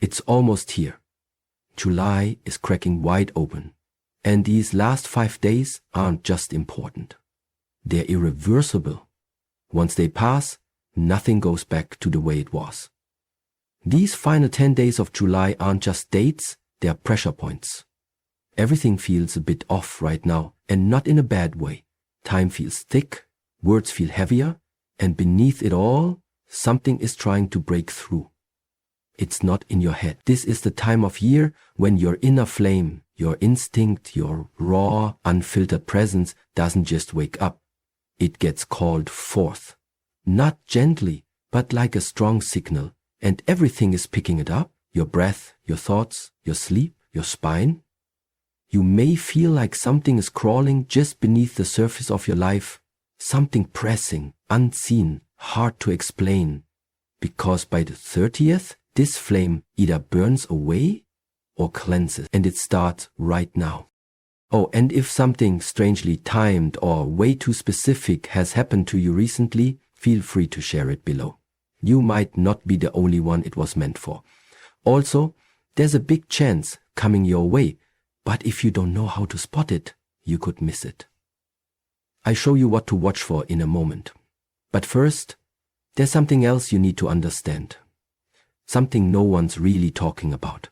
It's almost here. July is cracking wide open. And these last 5 days aren't just important. They're irreversible. Once they pass, nothing goes back to the way it was. These final 10 days of July aren't just dates, they're pressure points. Everything feels a bit off right now, and not in a bad way. Time feels thick, words feel heavier, and beneath it all, something is trying to break through. It's not in your head. This is the time of year when your inner flame, your instinct, your raw, unfiltered presence doesn't just wake up. It gets called forth. Not gently, but like a strong signal. And everything is picking it up. Your breath, your thoughts, your sleep, your spine. You may feel like something is crawling just beneath the surface of your life. Something pressing, unseen, hard to explain. Because by the 30th, this flame either burns away or cleanses, and it starts right now. Oh, and if something strangely timed or way too specific has happened to you recently, feel free to share it below. You might not be the only one it was meant for. Also, there's a big chance coming your way, but if you don't know how to spot it, you could miss it. I show you what to watch for in a moment. But first, there's something else you need to understand. Something no one's really talking about.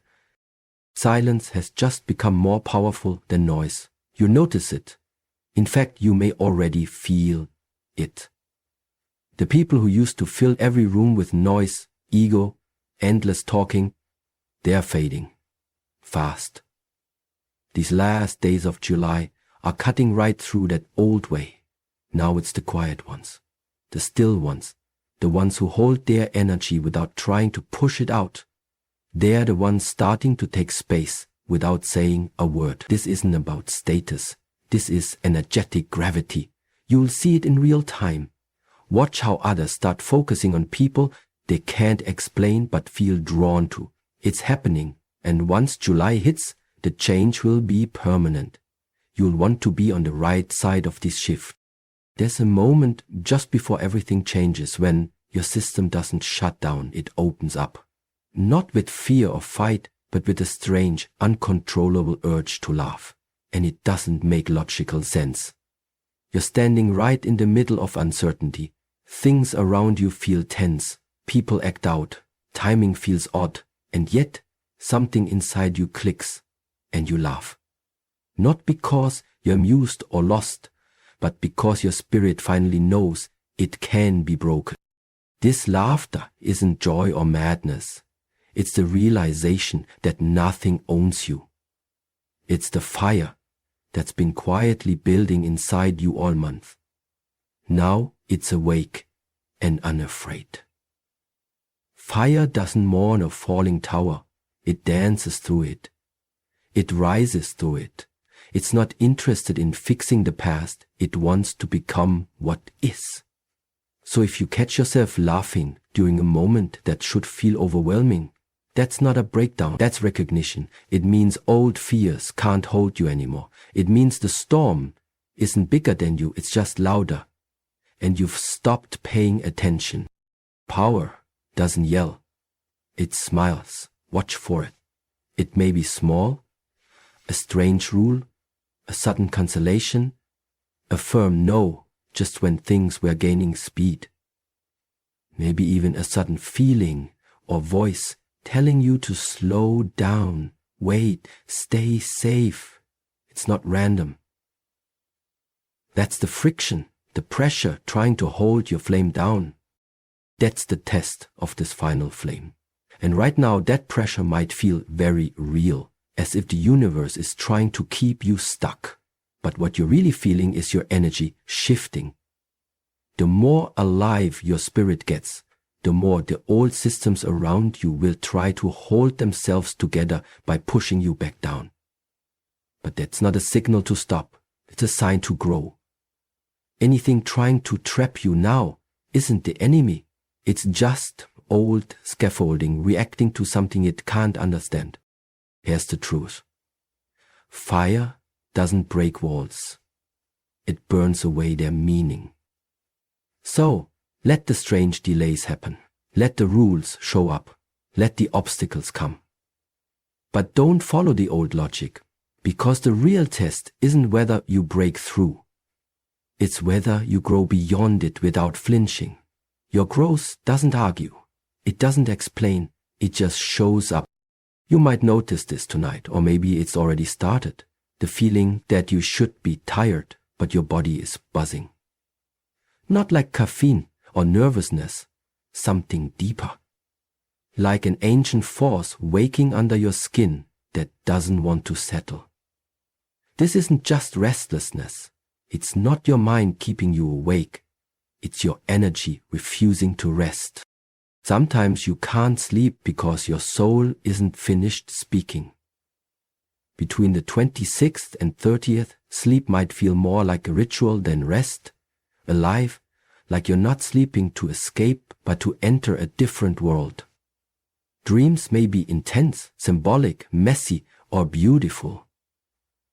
Silence has just become more powerful than noise. You notice it. In fact, you may already feel it. The people who used to fill every room with noise, ego, endless talking, they're fading. Fast. These last days of July are cutting right through that old way. Now it's the quiet ones, the still ones, the ones who hold their energy without trying to push it out. They're the ones starting to take space without saying a word. This isn't about status. This is energetic gravity. You'll see it in real time. Watch how others start focusing on people they can't explain but feel drawn to. It's happening, and once July hits, the change will be permanent. You'll want to be on the right side of this shift. There's a moment just before everything changes when your system doesn't shut down, it opens up. Not with fear or fight, but with a strange, uncontrollable urge to laugh. And it doesn't make logical sense. You're standing right in the middle of uncertainty. Things around you feel tense. People act out. Timing feels odd. And yet, something inside you clicks, and you laugh. Not because you're amused or lost, but because your spirit finally knows it can be broken. This laughter isn't joy or madness. It's the realization that nothing owns you. It's the fire that's been quietly building inside you all month. Now it's awake and unafraid. Fire doesn't mourn a falling tower. It dances through it. It rises through it. It's not interested in fixing the past. It wants to become what is. So if you catch yourself laughing during a moment that should feel overwhelming, that's not a breakdown, that's recognition. It means old fears can't hold you anymore. It means the storm isn't bigger than you, it's just louder. And you've stopped paying attention. Power doesn't yell. It smiles. Watch for it. It may be small, a strange rule, a sudden cancellation, a firm no just when things were gaining speed. Maybe even a sudden feeling or voice telling you to slow down, wait, stay safe. It's not random. That's the friction, the pressure trying to hold your flame down. That's the test of this final flame. And right now that pressure might feel very real, as if the universe is trying to keep you stuck. But what you're really feeling is your energy shifting. The more alive your spirit gets, the more the old systems around you will try to hold themselves together by pushing you back down. But that's not a signal to stop. It's a sign to grow. Anything trying to trap you now isn't the enemy. It's just old scaffolding reacting to something it can't understand. Here's the truth. Fire doesn't break walls. It burns away their meaning. So, let the strange delays happen. Let the rules show up. Let the obstacles come. But don't follow the old logic, because the real test isn't whether you break through. It's whether you grow beyond it without flinching. Your growth doesn't argue. It doesn't explain. It just shows up. You might notice this tonight, or maybe it's already started. The feeling that you should be tired, but your body is buzzing. Not like caffeine or nervousness, something deeper. Like an ancient force waking under your skin that doesn't want to settle. This isn't just restlessness. It's not your mind keeping you awake. It's your energy refusing to rest. Sometimes you can't sleep because your soul isn't finished speaking. Between the 26th and 30th, sleep might feel more like a ritual than rest, alive, like you're not sleeping to escape, but to enter a different world. Dreams may be intense, symbolic, messy, or beautiful.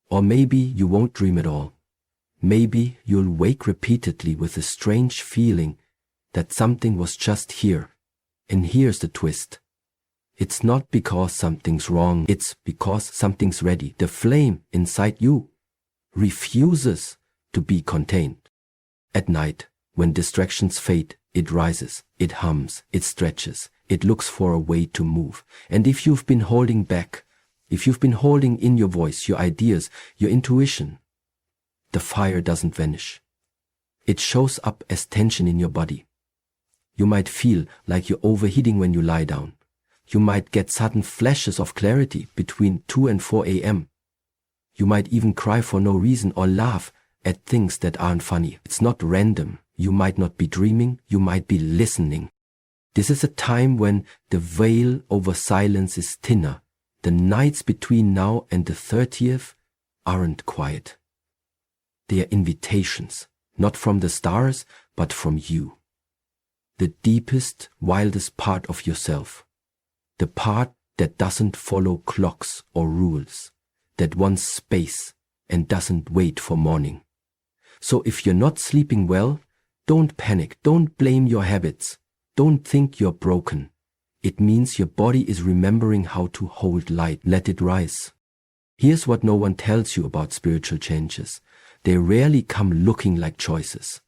Or maybe you won't dream at all. Maybe you'll wake repeatedly with a strange feeling that something was just here. And here's the twist. It's not because something's wrong, it's because something's ready. The flame inside you refuses to be contained. At night, when distractions fade, it rises, it hums, it stretches, it looks for a way to move. And if you've been holding back, if you've been holding in your voice, your ideas, your intuition, the fire doesn't vanish. It shows up as tension in your body. You might feel like you're overheating when you lie down. You might get sudden flashes of clarity between 2 and 4 a.m. You might even cry for no reason or laugh at things that aren't funny. It's not random. You might not be dreaming, you might be listening. This is a time when the veil over silence is thinner. The nights between now and the 30th aren't quiet. They are invitations, not from the stars, but from you. The deepest, wildest part of yourself. The part that doesn't follow clocks or rules, that wants space and doesn't wait for morning. So if you're not sleeping well, don't panic, don't blame your habits, don't think you're broken. It means your body is remembering how to hold light, let it rise. Here's what no one tells you about spiritual changes. They rarely come looking like choices.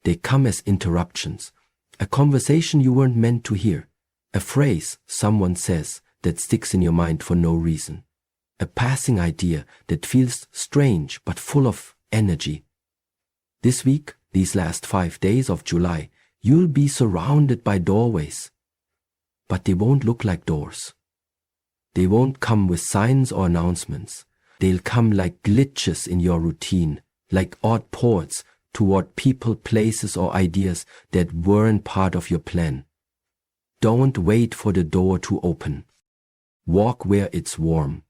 They come as interruptions, a conversation you weren't meant to hear, a phrase someone says that sticks in your mind for no reason, a passing idea that feels strange but full of energy. This week, these last 5 days of July, you'll be surrounded by doorways. But they won't look like doors. They won't come with signs or announcements. They'll come like glitches in your routine, like odd ports toward people, places, or ideas that weren't part of your plan. Don't wait for the door to open. Walk where it's warm.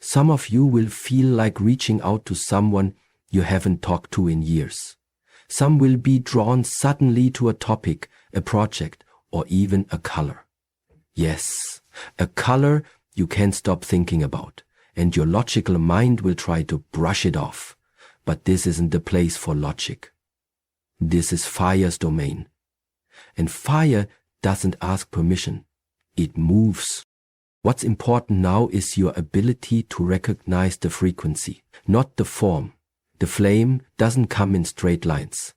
Some of you will feel like reaching out to someone you haven't talked to in years. Some will be drawn suddenly to a topic, a project, or even a color. Yes, a color you can't stop thinking about, and your logical mind will try to brush it off. But this isn't the place for logic. This is fire's domain. And fire doesn't ask permission. It moves. What's important now is your ability to recognize the frequency, not the form. The flame doesn't come in straight lines.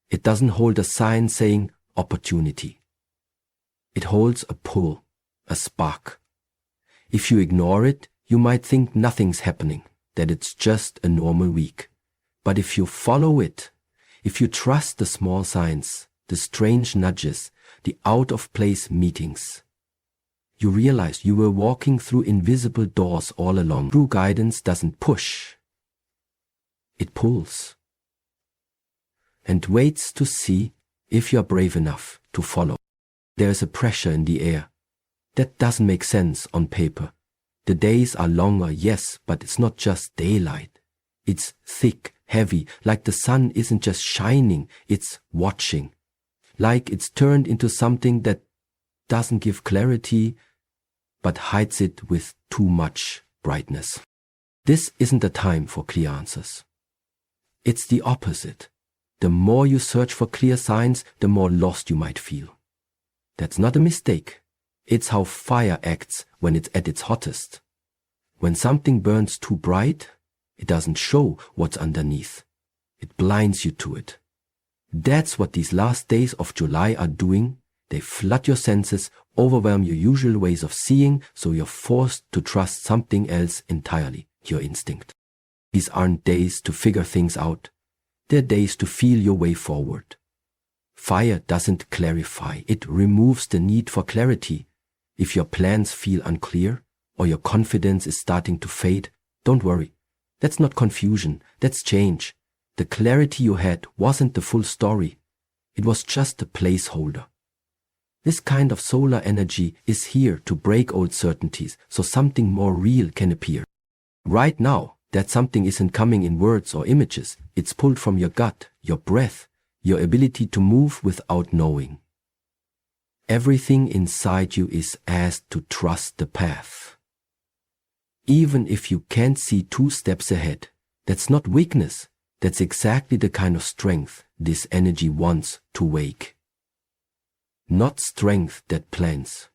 It doesn't hold a sign saying opportunity. It holds a pull, a spark. If you ignore it, you might think nothing's happening, that it's just a normal week. But if you follow it, if you trust the small signs, the strange nudges, the out-of-place meetings, you realize you were walking through invisible doors all along. True guidance doesn't push. It pulls and waits to see if you're brave enough to follow. There's a pressure in the air. That doesn't make sense on paper. The days are longer, yes, but it's not just daylight. It's thick, heavy, like the sun isn't just shining, it's watching. Like it's turned into something that doesn't give clarity, but hides it with too much brightness. This isn't a time for clear answers. It's the opposite. The more you search for clear signs, the more lost you might feel. That's not a mistake. It's how fire acts when it's at its hottest. When something burns too bright, it doesn't show what's underneath. It blinds you to it. That's what these last days of July are doing. They flood your senses, overwhelm your usual ways of seeing, so you're forced to trust something else entirely, your instinct. These aren't days to figure things out. They're days to feel your way forward. Fire doesn't clarify. It removes the need for clarity. If your plans feel unclear, or your confidence is starting to fade, don't worry. That's not confusion. That's change. The clarity you had wasn't the full story. It was just a placeholder. This kind of solar energy is here to break old certainties so something more real can appear. Right now, that something isn't coming in words or images. It's pulled from your gut, your breath, your ability to move without knowing. Everything inside you is asked to trust the path. Even if you can't see 2 steps ahead, that's not weakness. That's exactly the kind of strength this energy wants to wake. Not strength that plans.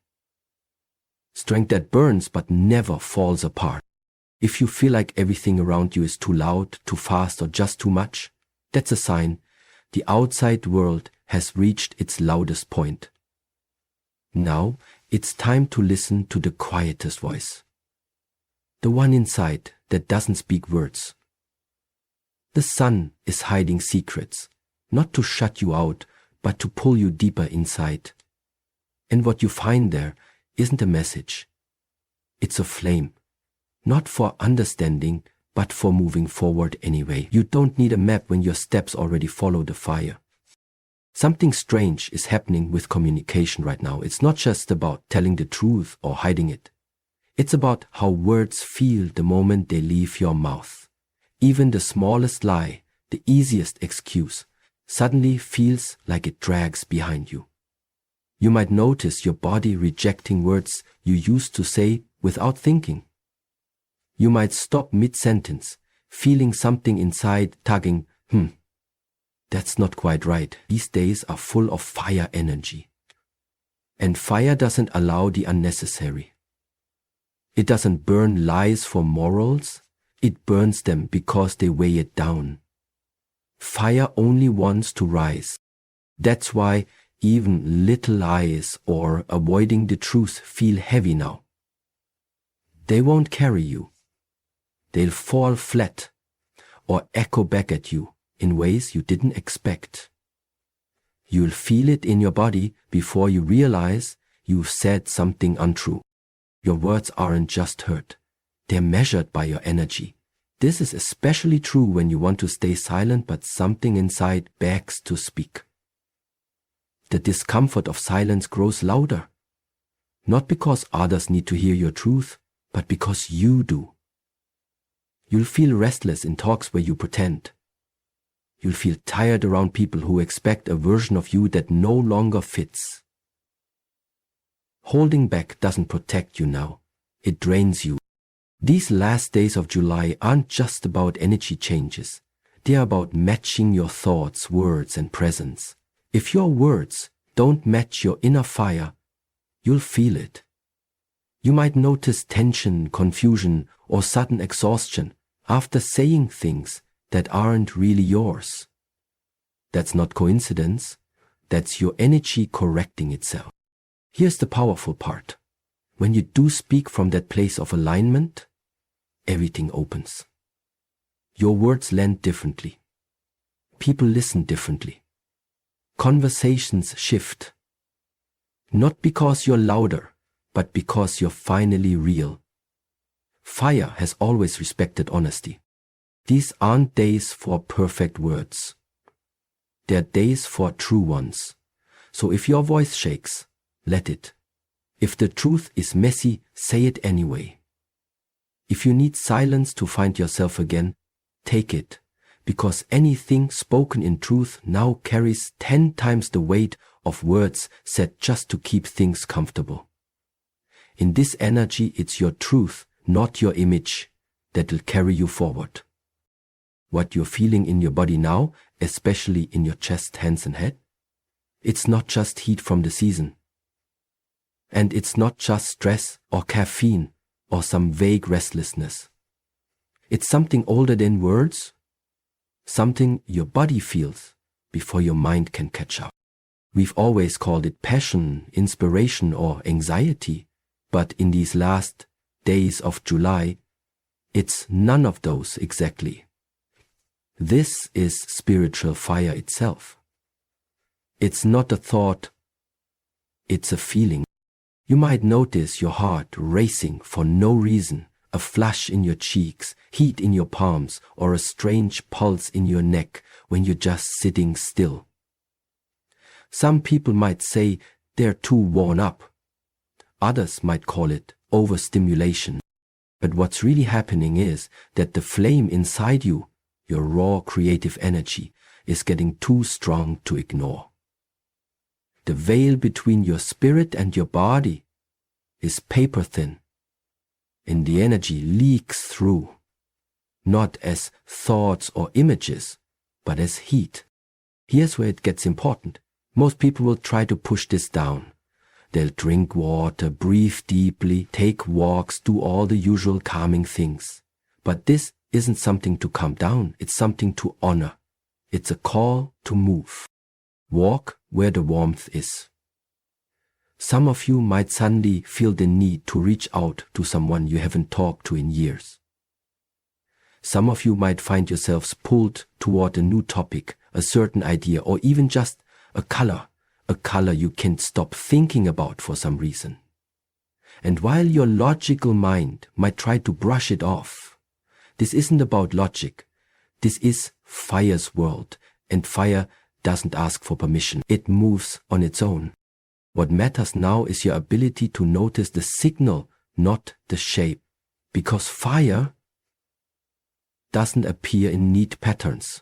Strength that burns but never falls apart. If you feel like everything around you is too loud, too fast, or just too much, that's a sign the outside world has reached its loudest point. Now it's time to listen to the quietest voice. The one inside that doesn't speak words. The sun is hiding secrets, not to shut you out, but to pull you deeper inside. And what you find there isn't a message. It's a flame, not for understanding, but for moving forward anyway. You don't need a map when your steps already follow the fire. Something strange is happening with communication right now. It's not just about telling the truth or hiding it. It's about how words feel the moment they leave your mouth. Even the smallest lie, the easiest excuse, suddenly feels like it drags behind you. You might notice your body rejecting words you used to say without thinking. You might stop mid-sentence, feeling something inside tugging, that's not quite right. These days are full of fire energy. And fire doesn't allow the unnecessary. It doesn't burn lies for morals. It burns them because they weigh it down. Fire only wants to rise. That's why even little lies or avoiding the truth feel heavy now. They won't carry you. They'll fall flat or echo back at you in ways you didn't expect. You'll feel it in your body before you realize you've said something untrue. Your words aren't just heard. They're measured by your energy. This is especially true when you want to stay silent but something inside begs to speak. The discomfort of silence grows louder. Not because others need to hear your truth, but because you do. You'll feel restless in talks where you pretend. You'll feel tired around people who expect a version of you that no longer fits. Holding back doesn't protect you now. It drains you. These last days of July aren't just about energy changes. They're about matching your thoughts, words, and presence. If your words don't match your inner fire, you'll feel it. You might notice tension, confusion, or sudden exhaustion after saying things that aren't really yours. That's not coincidence. That's your energy correcting itself. Here's the powerful part. When you do speak from that place of alignment, everything opens. Your words land differently. People listen differently. Conversations shift. Not because you're louder, but because you're finally real. Fire has always respected honesty. These aren't days for perfect words. They're days for true ones. So if your voice shakes, let it. If the truth is messy, say it anyway. If you need silence to find yourself again, take it, because anything spoken in truth now carries 10 times the weight of words said just to keep things comfortable. In this energy, it's your truth, not your image, that will carry you forward. What you're feeling in your body now, especially in your chest, hands, and head, it's not just heat from the season. And it's not just stress or caffeine or some vague restlessness. It's something older than words, something your body feels before your mind can catch up. We've always called it passion, inspiration, or anxiety, but in these last days of July, it's none of those exactly. This is spiritual fire itself. It's not a thought, it's a feeling. You might notice your heart racing for no reason, a flush in your cheeks, heat in your palms, or a strange pulse in your neck when you're just sitting still. Some people might say they're too worn up. Others might call it overstimulation. But what's really happening is that the flame inside you, your raw creative energy, is getting too strong to ignore. The veil between your spirit and your body is paper thin, and the energy leaks through, not as thoughts or images, but as heat. Here's where it gets important. Most people will try to push this down. They'll drink water, breathe deeply, take walks, do all the usual calming things. But this isn't something to calm down, it's something to honor. It's a call to move. Walk where the warmth is. Some of you might suddenly feel the need to reach out to someone you haven't talked to in years. Some of you might find yourselves pulled toward a new topic, a certain idea, or even just a color you can't stop thinking about for some reason. And while your logical mind might try to brush it off, this isn't about logic. This is fire's world, and fire doesn't ask for permission. It moves on its own. What matters now is your ability to notice the signal, not the shape. Because fire doesn't appear in neat patterns.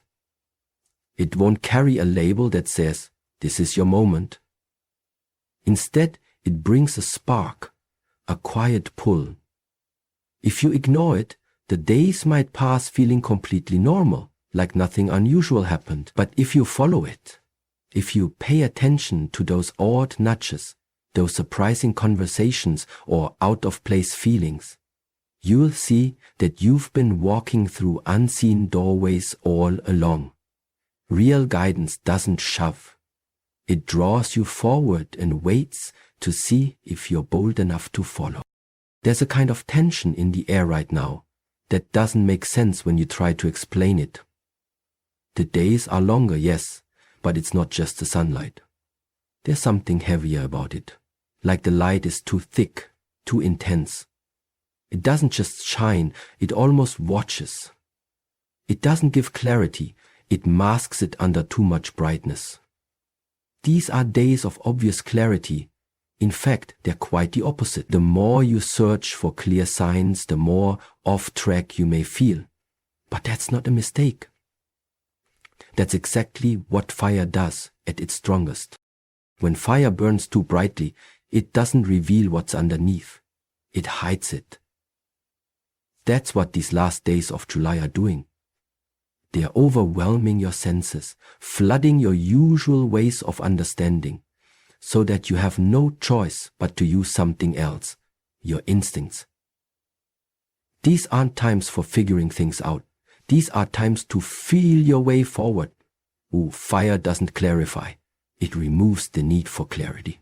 It won't carry a label that says, "This is your moment." Instead, it brings a spark, a quiet pull. If you ignore it, the days might pass feeling completely normal, like nothing unusual happened. But if you follow it, if you pay attention to those odd nudges, those surprising conversations or out-of-place feelings, you'll see that you've been walking through unseen doorways all along. Real guidance doesn't shove. It draws you forward and waits to see if you're bold enough to follow. There's a kind of tension in the air right now that doesn't make sense when you try to explain it. The days are longer, yes, but it's not just the sunlight. There's something heavier about it, like the light is too thick, too intense. It doesn't just shine, it almost watches. It doesn't give clarity, it masks it under too much brightness. These are days of obvious clarity. In fact, they're quite the opposite. The more you search for clear signs, the more off track you may feel. But that's not a mistake. That's exactly what fire does at its strongest. When fire burns too brightly, it doesn't reveal what's underneath. It hides it. That's what these last days of July are doing. They are overwhelming your senses, flooding your usual ways of understanding, so that you have no choice but to use something else, your instincts. These aren't times for figuring things out. These are times to feel your way forward. Fire doesn't clarify. It removes the need for clarity.